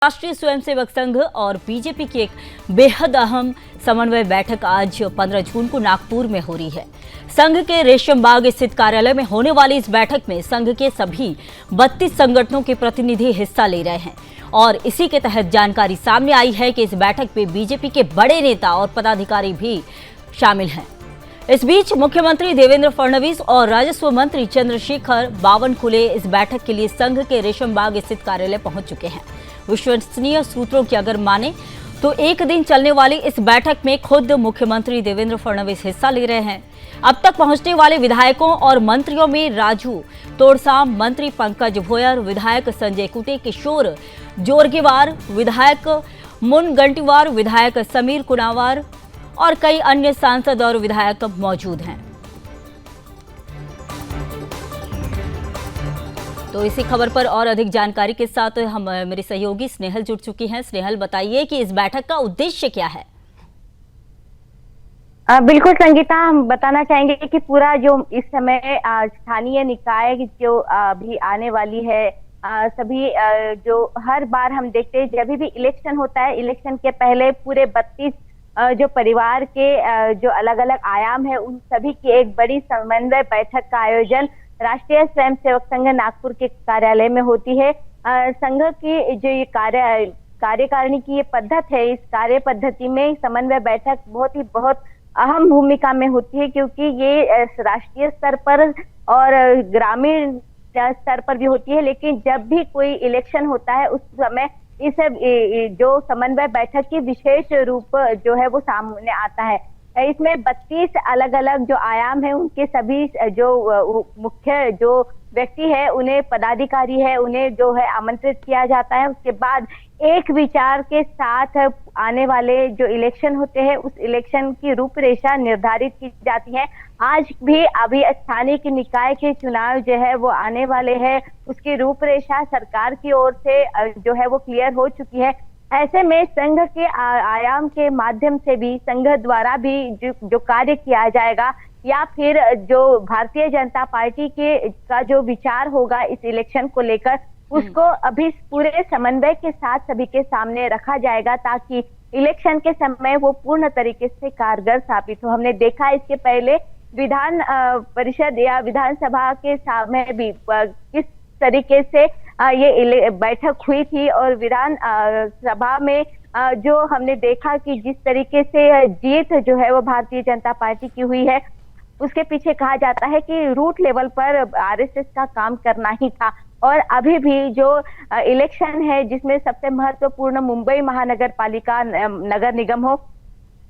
राष्ट्रीय स्वयंसेवक संघ और बीजेपी की एक बेहद अहम समन्वय बैठक आज 15 जून को नागपुर में हो रही है। संघ के रेशम बाग स्थित कार्यालय में होने वाली इस बैठक में संघ के सभी 32 संगठनों के प्रतिनिधि हिस्सा ले रहे हैं और इसी के तहत जानकारी सामने आई है कि इस बैठक में बीजेपी के बड़े नेता और पदाधिकारी भी शामिल हैं। इस बीच मुख्यमंत्री देवेंद्र फडणवीस और राजस्व मंत्री चंद्रशेखर बावनकुले इस बैठक के लिए संघ के रेशम बाग स्थित कार्यालय पहुंच चुके हैं। विश्वसनीय सूत्रों की अगर माने तो एक दिन चलने वाली इस बैठक में खुद मुख्यमंत्री देवेंद्र फडणवीस हिस्सा ले रहे हैं। अब तक पहुंचने वाले विधायकों और मंत्रियों में राजू तोड़साम, मंत्री पंकज भोयर, विधायक संजय कुटे, किशोर जोरगेवार, विधायक मुनगंटीवार, विधायक समीर कुनावार और कई अन्य सांसद और विधायक मौजूद हैं। तो इसी खबर पर और अधिक जानकारी के साथ हम मेरी सहयोगी स्नेहल जुड़ चुकी हैं। स्नेहल, बताइए कि इस बैठक का उद्देश्य क्या है? बिल्कुल संगीता, हम बताना चाहेंगे कि पूरा जो इस समय स्थानीय निकाय जो अभी आने वाली है, सभी जो हर बार हम देखते हैं जब भी इलेक्शन होता है, इलेक्शन के पहले पूरे 32 जो परिवार के जो अलग अलग आयाम है उन सभी की एक बड़ी समन्वय बैठक का आयोजन राष्ट्रीय स्वयंसेवक संघ नागपुर के कार्यालय में होती है। संघ की जो ये कार्यकारिणी की ये पद्धति है, इस कार्य पद्धति में समन्वय बैठक बहुत अहम भूमिका में होती है, क्योंकि ये राष्ट्रीय स्तर पर और ग्रामीण स्तर पर भी होती है। लेकिन जब भी कोई इलेक्शन होता है उस समय इस जो समन्वय बैठक की विशेष रूप जो है वो सामने आता है। इसमें 32 अलग अलग जो आयाम है उनके सभी जो मुख्य जो व्यक्ति है, उन्हें पदाधिकारी है, उन्हें जो है आमंत्रित किया जाता है। उसके बाद एक विचार के साथ आने वाले जो इलेक्शन होते हैं उस इलेक्शन की रूपरेखा निर्धारित की जाती है। आज भी अभी स्थानीय निकाय के चुनाव जो है वो आने वाले हैं, उसकी रूपरेखा सरकार की ओर से जो है वो क्लियर हो चुकी है। ऐसे में संघ के आयाम के माध्यम से भी संघ द्वारा भी जो कार्य किया जाएगा या फिर जो भारतीय जनता पार्टी का जो विचार होगा इस इलेक्शन को लेकर, उसको अभी पूरे समन्वय के साथ सभी के सामने रखा जाएगा ताकि इलेक्शन के समय वो पूर्ण तरीके से कारगर साबित हो। हमने देखा इसके पहले विधान परिषद या विधानसभा के सामने भी किस तरीके से ये बैठक हुई थी और विधान सभा में जो हमने देखा कि जिस तरीके से जीत जो है वो भारतीय जनता पार्टी की हुई है, उसके पीछे कहा जाता है कि रूट लेवल पर आरएसएस का काम करना ही था। और अभी भी जो इलेक्शन है जिसमें सबसे महत्वपूर्ण मुंबई महानगर पालिका नगर निगम हो,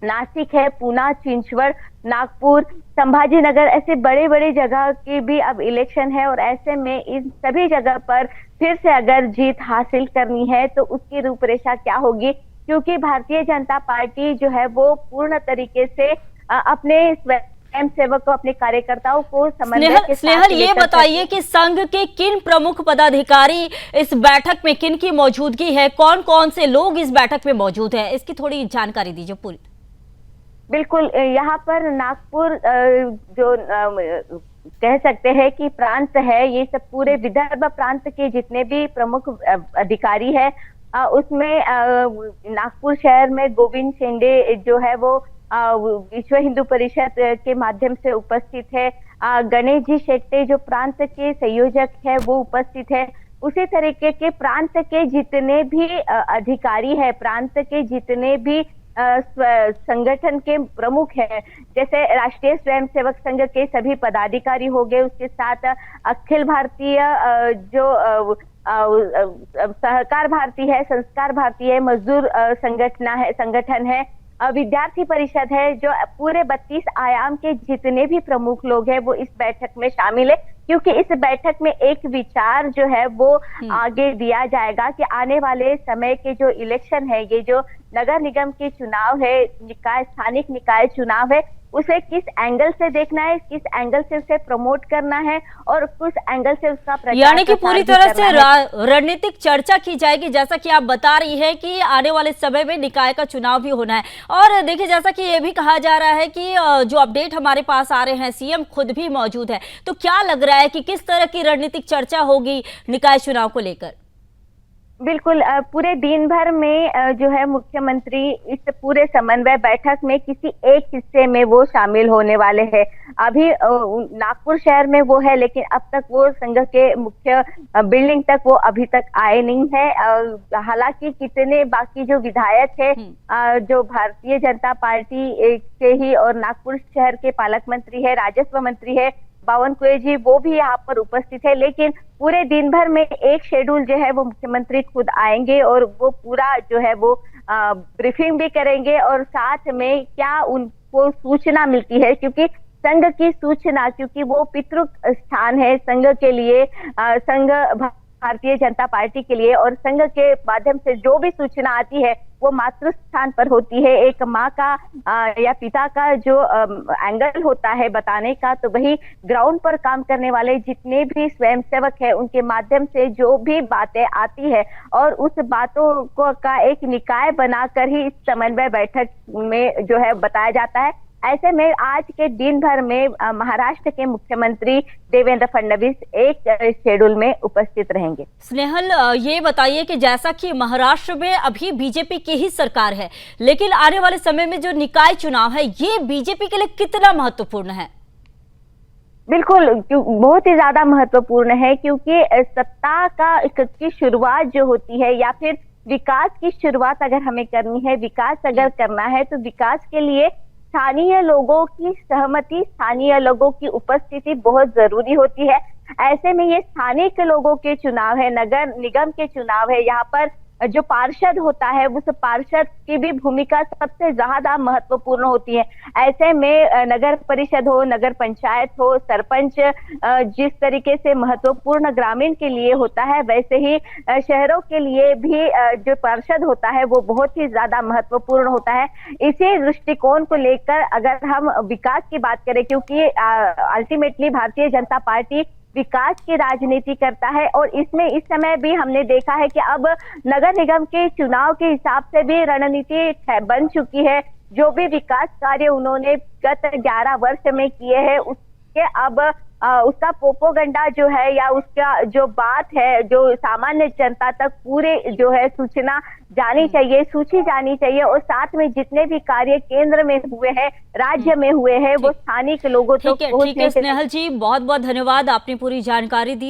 नासिक है, पूना, चिंचवड़, नागपुर, संभाजी नगर, ऐसे बड़े बड़े जगह की भी अब इलेक्शन है। और ऐसे में इन सभी जगह पर फिर से अगर जीत हासिल करनी है तो उसकी रूपरेखा क्या होगी, क्योंकि भारतीय जनता पार्टी जो है वो पूर्ण तरीके से अपने स्वयं सेवक को, अपने कार्यकर्ताओं को समन्वय के साथ। स्नेहल, ये बताइए कि संघ के किन प्रमुख पदाधिकारी इस बैठक में, किन की मौजूदगी है, कौन कौन से लोग इस बैठक में मौजूद है, इसकी थोड़ी जानकारी दीजिए पूरी। बिल्कुल, यहाँ पर नागपुर जो कह सकते हैं कि प्रांत है, ये सब पूरे विदर्भ प्रांत के जितने भी प्रमुख अधिकारी है उसमें नागपुर शहर में गोविंद शेंडे जो है वो विश्व हिंदू परिषद के माध्यम से उपस्थित है। गणेश जी शेट्टे जो प्रांत के संयोजक है वो उपस्थित है। उसी तरीके के प्रांत के जितने भी अधिकारी है, प्रांत के जितने भी संगठन के प्रमुख है, जैसे राष्ट्रीय स्वयंसेवक संघ के सभी पदाधिकारी हो गए, उसके साथ अखिल भारतीय जो सहकार भारती है, संस्कार भारती है, मजदूर संगठन है, विद्यार्थी परिषद है, जो पूरे 32 आयाम के जितने भी प्रमुख लोग हैं वो इस बैठक में शामिल है। क्योंकि इस बैठक में एक विचार जो है वो आगे दिया जाएगा कि आने वाले समय के जो इलेक्शन है, ये जो नगर निगम के चुनाव है, स्थानिक निकाय चुनाव है, उसे किस एंगल से देखना है, किस एंगल से उसे प्रमोट करना है और किस एंगल से उसका प्रचार, यानी कि पूरी तरह से रणनीतिक चर्चा की जाएगी। जैसा कि आप बता रही है कि आने वाले समय में निकाय का चुनाव भी होना है। और देखिए, जैसा कि ये भी कहा जा रहा है कि जो अपडेट हमारे पास आ रहे हैं, सीएम खुद भी मौजूद है, तो क्या लग रहा है कि किस तरह की रणनीतिक चर्चा होगी निकाय चुनाव को लेकर? बिल्कुल पूरे दिन भर में जो है मुख्यमंत्री इस पूरे समन्वय बैठक में किसी एक हिस्से में वो शामिल होने वाले हैं। अभी नागपुर शहर में वो है, लेकिन अब तक वो संघ के मुख्य बिल्डिंग तक वो अभी तक आए नहीं है। हालांकि कितने बाकी जो विधायक है जो भारतीय जनता पार्टी के ही और नागपुर शहर के पालक मंत्री है, राजस्व मंत्री है बावनकुळे जी, वो भी यहाँ पर उपस्थित है। लेकिन पूरे दिन भर में एक शेड्यूल जो है वो मुख्यमंत्री खुद आएंगे और वो पूरा जो है वो ब्रीफिंग भी करेंगे और साथ में क्या उनको सूचना मिलती है, क्योंकि संघ की सूचना, क्योंकि वो पितृ स्थान है संघ के लिए, संघ भारतीय जनता पार्टी के लिए, और संघ के माध्यम से जो भी सूचना आती है वो मातृ स्थान पर होती है। एक माँ का या पिता का जो एंगल होता है बताने का, तो वही ग्राउंड पर काम करने वाले जितने भी स्वयंसेवक है उनके माध्यम से जो भी बातें आती है और उस बातों को का एक निकाय बनाकर ही इस समन्वय बैठक में जो है बताया जाता है। ऐसे में आज के दिन भर में महाराष्ट्र के मुख्यमंत्री देवेंद्र फडणवीस एक शेड्यूल में उपस्थित रहेंगे। स्नेहल, ये बताइए कि जैसा कि महाराष्ट्र में अभी बीजेपी की ही सरकार है, लेकिन आने वाले समय में जो निकाय चुनाव है ये बीजेपी के लिए कितना महत्वपूर्ण है? बिल्कुल, बहुत ही ज्यादा महत्वपूर्ण है, क्योंकि सत्ता की शुरुआत जो होती है या फिर विकास की शुरुआत अगर हमें करनी है, विकास अगर करना है, तो विकास के लिए स्थानीय लोगों की सहमति, स्थानीय लोगों की उपस्थिति बहुत जरूरी होती है। ऐसे में ये स्थानीय लोगों के चुनाव है, नगर निगम के चुनाव है, यहाँ पर जो पार्षद होता है उस पार्षद की भी भूमिका सबसे ज्यादा महत्वपूर्ण होती है। ऐसे में नगर परिषद हो, नगर पंचायत हो, सरपंच जिस तरीके से महत्वपूर्ण ग्रामीण के लिए होता है, वैसे ही शहरों के लिए भी जो पार्षद होता है वो बहुत ही ज्यादा महत्वपूर्ण होता है। इसी दृष्टिकोण को लेकर अगर हम विकास की बात करें, क्योंकि अल्टीमेटली भारतीय जनता पार्टी विकास की राजनीति करता है, और इसमें इस समय भी हमने देखा है कि अब नगर निगम के चुनाव के हिसाब से भी रणनीति बन चुकी है। जो भी विकास कार्य उन्होंने गत 11 वर्ष में किए हैं उसके अब उसका प्रोपोगंडा जो है या उसका जो बात है जो सामान्य जनता तक पूरे जो है सूचना जानी चाहिए, सूची जानी चाहिए, और साथ में जितने भी कार्य केंद्र में हुए हैं, राज्य में हुए हैं, वो स्थानीय लोगों तक ठीक है स्नेहल जी, बहुत बहुत धन्यवाद, आपने पूरी जानकारी दी।